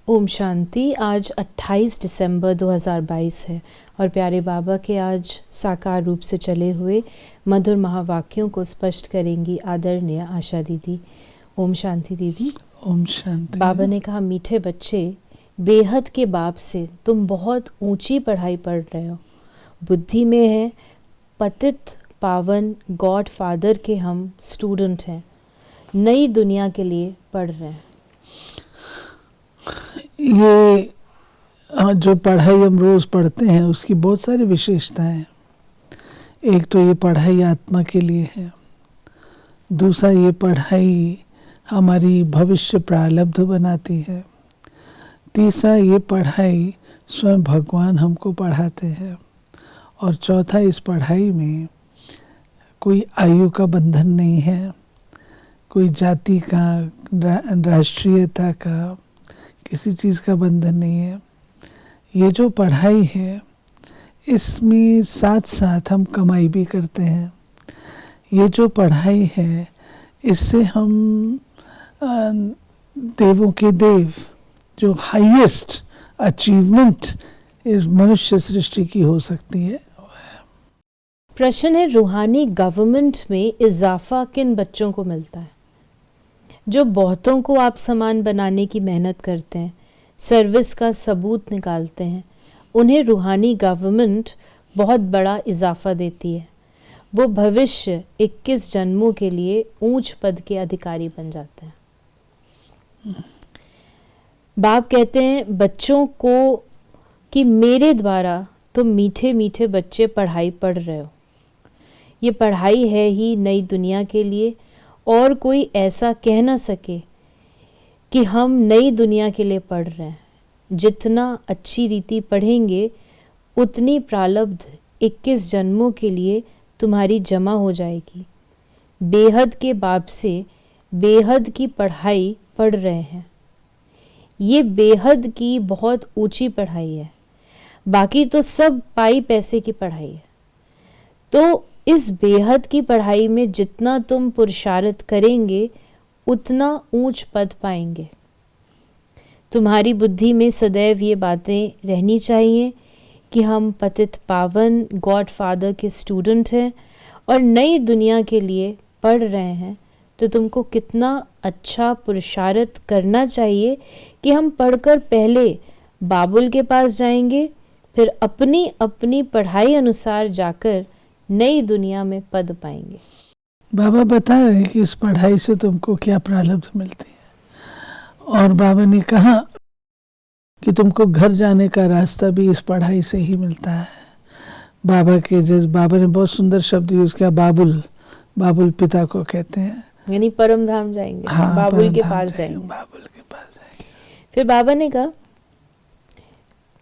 ओम शांति। आज 28 दिसंबर 2022 है और प्यारे बाबा के आज साकार रूप से चले हुए मधुर महावाक्यों को स्पष्ट करेंगी आदरणीय आशा दीदी। ओम शांति दीदी। ओम शांति। बाबा ने कहा, मीठे बच्चे, बेहद के बाप से तुम बहुत ऊंची पढ़ाई पढ़ रहे हो। बुद्धि में है, पतित पावन गॉड फादर के हम स्टूडेंट हैं, नई दुनिया के लिए पढ़ रहे हैं। ये जो पढ़ाई हम रोज़ पढ़ते हैं उसकी बहुत सारी विशेषताएं हैं। एक तो ये पढ़ाई आत्मा के लिए है, दूसरा ये पढ़ाई हमारी भविष्य प्रारब्ध बनाती है, तीसरा ये पढ़ाई स्वयं भगवान हमको पढ़ाते हैं, और चौथा इस पढ़ाई में कोई आयु का बंधन नहीं है, कोई जाति का, राष्ट्रीयता का, किसी चीज़ का बंधन नहीं है। ये जो पढ़ाई है इसमें साथ साथ हम कमाई भी करते हैं। ये जो पढ़ाई है इससे हम देवों के देव, जो हाईएस्ट अचीवमेंट इस मनुष्य सृष्टि की हो सकती है। प्रश्न है, रूहानी गवर्नमेंट में इजाफा किन बच्चों को मिलता है? जो बहुतों को आप समान बनाने की मेहनत करते हैं, सर्विस का सबूत निकालते हैं, उन्हें रूहानी गवर्नमेंट बहुत बड़ा इजाफा देती है। वो भविष्य 21 जन्मों के लिए ऊंच पद के अधिकारी बन जाते हैं। बाप कहते हैं बच्चों को कि मेरे द्वारा तुम मीठे मीठे बच्चे पढ़ाई पढ़ रहे हो। ये पढ़ाई है ही नई दुनिया के लिए, और कोई ऐसा कह ना सके कि हम नई दुनिया के लिए पढ़ रहे हैं। जितना अच्छी रीति पढ़ेंगे उतनी प्रारब्ध 21 जन्मों के लिए तुम्हारी जमा हो जाएगी। बेहद के बाप से बेहद की पढ़ाई पढ़ रहे हैं। ये बेहद की बहुत ऊंची पढ़ाई है, बाकी तो सब पाई पैसे की पढ़ाई है। तो इस बेहद की पढ़ाई में जितना तुम पुरुषार्थ करेंगे उतना ऊंच पद पाएंगे। तुम्हारी बुद्धि में सदैव ये बातें रहनी चाहिए कि हम पतित पावन गॉड फादर के स्टूडेंट हैं और नई दुनिया के लिए पढ़ रहे हैं। तो तुमको कितना अच्छा पुरुषार्थ करना चाहिए कि हम पढ़कर पहले बाबुल के पास जाएंगे, फिर अपनी अपनी पढ़ाई अनुसार जाकर नई दुनिया में पद पाएंगे। बाबा बता रहे हैं कि इस पढ़ाई से तुमको क्या प्रारब्ध मिलती है, और बाबा ने कहा कि तुमको घर जाने का रास्ता भी इस पढ़ाई से ही मिलता है। बाबा ने बहुत सुंदर शब्द यूज किया, बाबुल पिता को कहते हैं, यानी परम धाम जाएंगे। हाँ, बाबुल के पास जाएंगे। बाबुल के पास जाएंगे। फिर बाबा ने कहा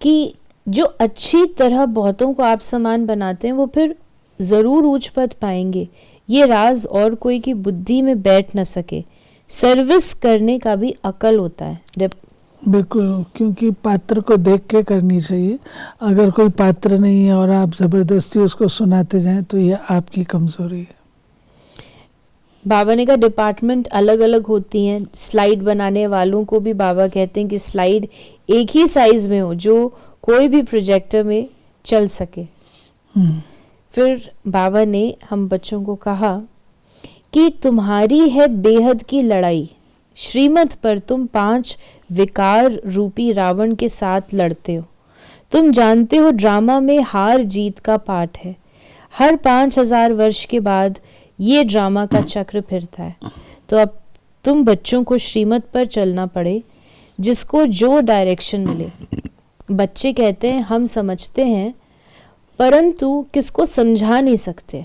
कि जो अच्छी तरह बहुतों को आप समान बनाते हैं वो फिर जरूर उच्च पद पाएंगे। ये राज और कोई की बुद्धि में बैठ न सके। सर्विस करने का भी अकल होता है। बिल्कुल, क्योंकि पात्र को देख के करनी चाहिए। अगर कोई पात्र नहीं है और आप जबरदस्ती उसको सुनाते जाएं तो ये आपकी कमजोरी है। बाबा ने कहा डिपार्टमेंट अलग अलग होती हैं। स्लाइड बनाने वालों को भी बाबा कहते हैं कि स्लाइड एक ही साइज में हो जो कोई भी प्रोजेक्टर में चल सके। फिर बाबा ने हम बच्चों को कहा कि तुम्हारी है बेहद की लड़ाई। श्रीमत पर तुम 5 विकार रूपी रावण के साथ लड़ते हो। तुम जानते हो ड्रामा में हार जीत का पाठ है। हर 5000 वर्ष के बाद ये ड्रामा का चक्र फिरता है। तो अब तुम बच्चों को श्रीमत पर चलना पड़े, जिसको जो डायरेक्शन मिले। बच्चे कहते हैं हम समझते हैं परंतु किसको समझा नहीं सकते।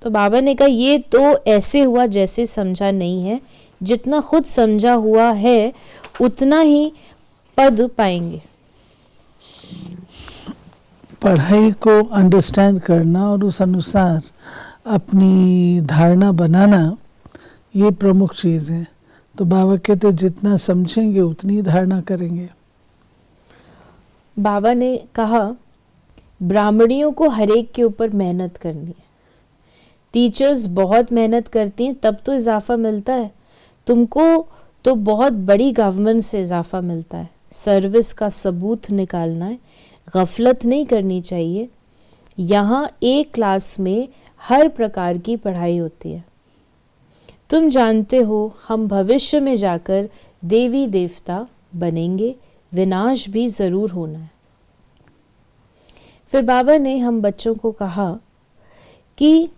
तो बाबा ने कहा ये तो ऐसे हुआ जैसे समझा नहीं है। जितना खुद समझा हुआ है उतना ही पद पाएंगे। पढ़ाई को अंडरस्टैंड करना और उस अनुसार अपनी धारणा बनाना, ये प्रमुख चीज़ है। तो बाबा कहते जितना समझेंगे उतनी धारणा करेंगे। बाबा ने कहा ब्राह्मणियों को हरेक के ऊपर मेहनत करनी है। टीचर्स बहुत मेहनत करती हैं तब तो इजाफा मिलता है। तुमको तो बहुत बड़ी गवर्नमेंट से इजाफा मिलता है। सर्विस का सबूत निकालना है, गफलत नहीं करनी चाहिए। यहाँ एक क्लास में हर प्रकार की पढ़ाई होती है। तुम जानते हो हम भविष्य में जाकर देवी देवता बनेंगे, विनाश भी ज़रूर होना है। फिर बाबा ने हम बच्चों को कहा कि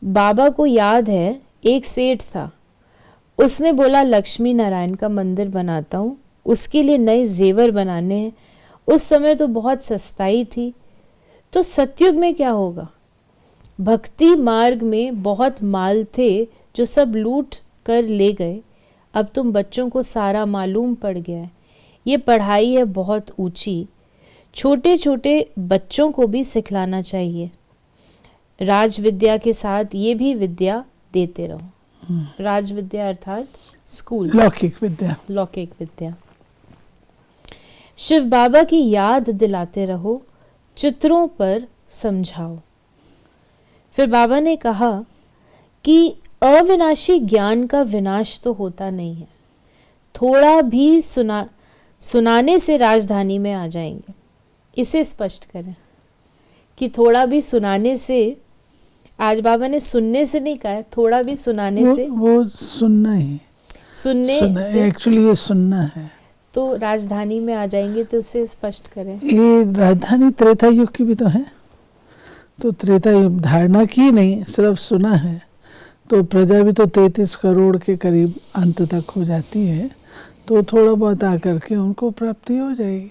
बाबा को याद है एक सेठ था, उसने बोला लक्ष्मी नारायण का मंदिर बनाता हूँ, उसके लिए नए जेवर बनाने हैं। उस समय तो बहुत सस्ताई थी। तो सतयुग में क्या होगा? भक्ति मार्ग में बहुत माल थे जो सब लूट कर ले गए। अब तुम बच्चों को सारा मालूम पड़ गया है। ये पढ़ाई है बहुत ऊंची, छोटे छोटे बच्चों को भी सिखलाना चाहिए। राज विद्या के साथ ये भी विद्या देते रहो। राज विद्या अर्थात स्कूल, लौकिक विद्या। लौकिक विद्या। शिव बाबा की याद दिलाते रहो, चित्रों पर समझाओ। फिर बाबा ने कहा कि अविनाशी ज्ञान का विनाश तो होता नहीं है। थोड़ा भी सुनाने से राजधानी में आ जाएंगे। इसे स्पष्ट करें कि थोड़ा भी सुनाने से, आज बाबा ने सुनने से नहीं कहा है, थोड़ा भी सुनाने से, वो सुनना ही, सुनने से एक्चुअली ये सुनना है तो राजधानी में आ जाएंगे। तो उसे स्पष्ट करें। ये राजधानी त्रेता युग की भी तो है, तो त्रेता युग धारणा की नहीं, सिर्फ सुना है तो प्रजा भी तो 33 करोड़ के करीब अंत तक हो जाती है, तो थोड़ा बहुत आकर के उनको प्राप्ति हो जाएगी।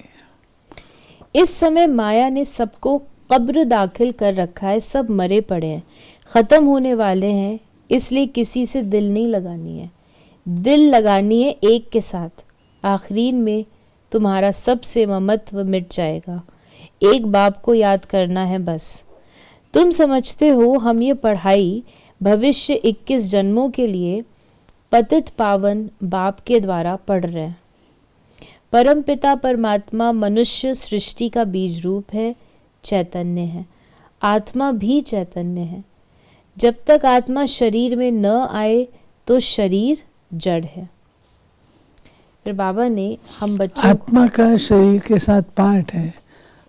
इस समय माया ने सबको कब्र दाखिल कर रखा है, सब मरे पड़े हैं, ख़त्म होने वाले हैं, इसलिए किसी से दिल नहीं लगानी है। दिल लगानी है एक के साथ। आखिरीन में तुम्हारा सबसे ममत्व मिट जाएगा। एक बाप को याद करना है बस। तुम समझते हो हम ये पढ़ाई भविष्य 21 जन्मों के लिए पतित पावन बाप के द्वारा पढ़ रहे हैं। परमपिता परमात्मा मनुष्य सृष्टि का बीज रूप है, चैतन्य है। आत्मा भी चैतन्य है। जब तक आत्मा शरीर में न आए तो शरीर जड़ है। फिर बाबा ने हम बच्चों, आत्मा का शरीर के साथ पार्ट है,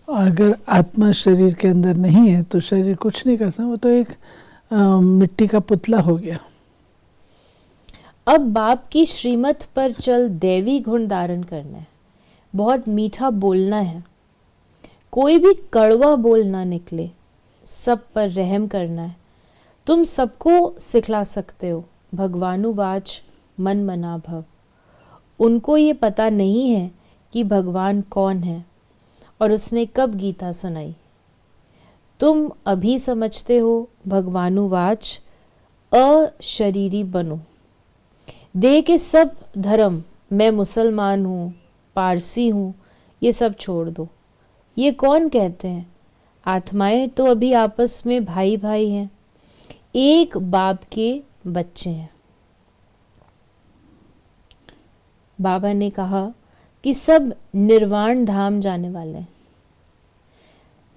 और अगर आत्मा शरीर के अंदर नहीं है तो शरीर कुछ नहीं कर सकता, वो तो एक मिट्टी का पुतला हो गया। अब बाप की श्रीमत पर चल दैवी गुण धारण करना है, बहुत मीठा बोलना है, कोई भी कड़वा बोल ना निकले, सब पर रहम करना है। तुम सबको सिखला सकते हो। भगवानुवाच मन मना भव। उनको ये पता नहीं है कि भगवान कौन है और उसने कब गीता सुनाई। तुम अभी समझते हो भगवानुवाच अशरीरी बनो। देह के सब धर्म, मैं मुसलमान हूँ, पारसी हूँ, ये सब छोड़ दो। ये कौन कहते हैं? आत्माएं तो अभी आपस में भाई भाई हैं, एक बाप के बच्चे हैं। बाबा ने कहा कि सब निर्वाण धाम जाने वाले हैं।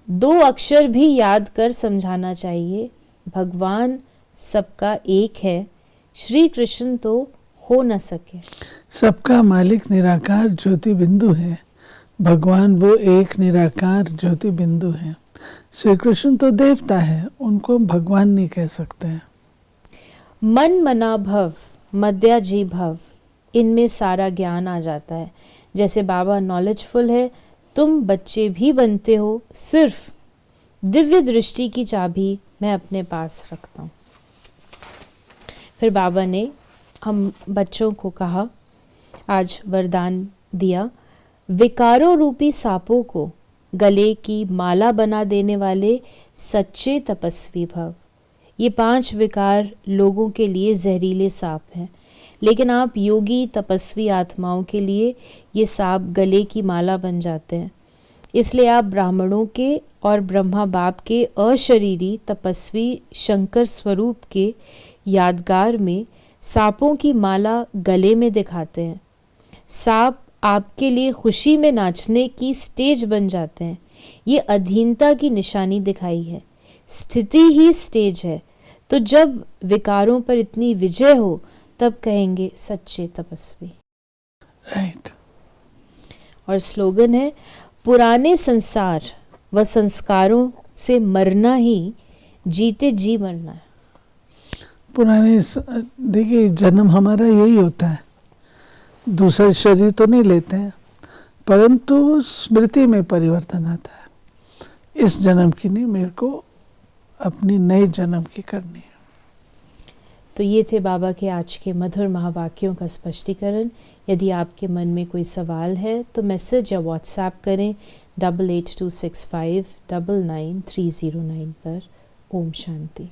2 अक्षर भी याद कर समझाना चाहिए, भगवान सबका एक है, श्री कृष्ण तो हो न सके। सबका मालिक निराकार ज्योति बिंदु है, भगवान वो एक निराकार ज्योति बिंदु है। श्री कृष्ण तो देवता है, उनको भगवान नहीं कह सकते हैं। मन मना भव, मध्याजी भव, इनमें सारा ज्ञान आ जाता है। जैसे बाबा नॉलेजफुल है, तुम बच्चे भी बनते हो। सिर्फ दिव्य दृष्टि की चाबी मैं अपने पास रखता हूँ। फिर बाबा ने हम बच्चों को कहा, आज वरदान दिया, विकारों रूपी सांपों को गले की माला बना देने वाले सच्चे तपस्वी भव। ये 5 विकार लोगों के लिए जहरीले सांप हैं, लेकिन आप योगी तपस्वी आत्माओं के लिए ये सांप गले की माला बन जाते हैं। इसलिए आप ब्राह्मणों के और ब्रह्मा बाप के अशरीरी तपस्वी शंकर स्वरूप के यादगार में सांपों की माला गले में दिखाते हैं। सांप आपके लिए खुशी में नाचने की स्टेज बन जाते हैं। ये अधीनता की निशानी दिखाई है। स्थिति ही स्टेज है। तो जब विकारों पर इतनी विजय हो, तब कहेंगे सच्चे तपस्वी। राइट। और स्लोगन है, पुराने संसार व संस्कारों से मरना ही जीते जी मरना है। देखिए जन्म हमारा यही होता है, दूसरा शरीर तो नहीं लेते हैं, परंतु स्मृति में परिवर्तन आता है। इस जन्म की नहीं, मेरे को अपनी नए जन्म की करनी है। तो ये थे बाबा के आज के मधुर महावाक्यों का स्पष्टीकरण। यदि आपके मन में कोई सवाल है तो मैसेज या व्हाट्सएप करें 8826599309 पर। ओम शांति।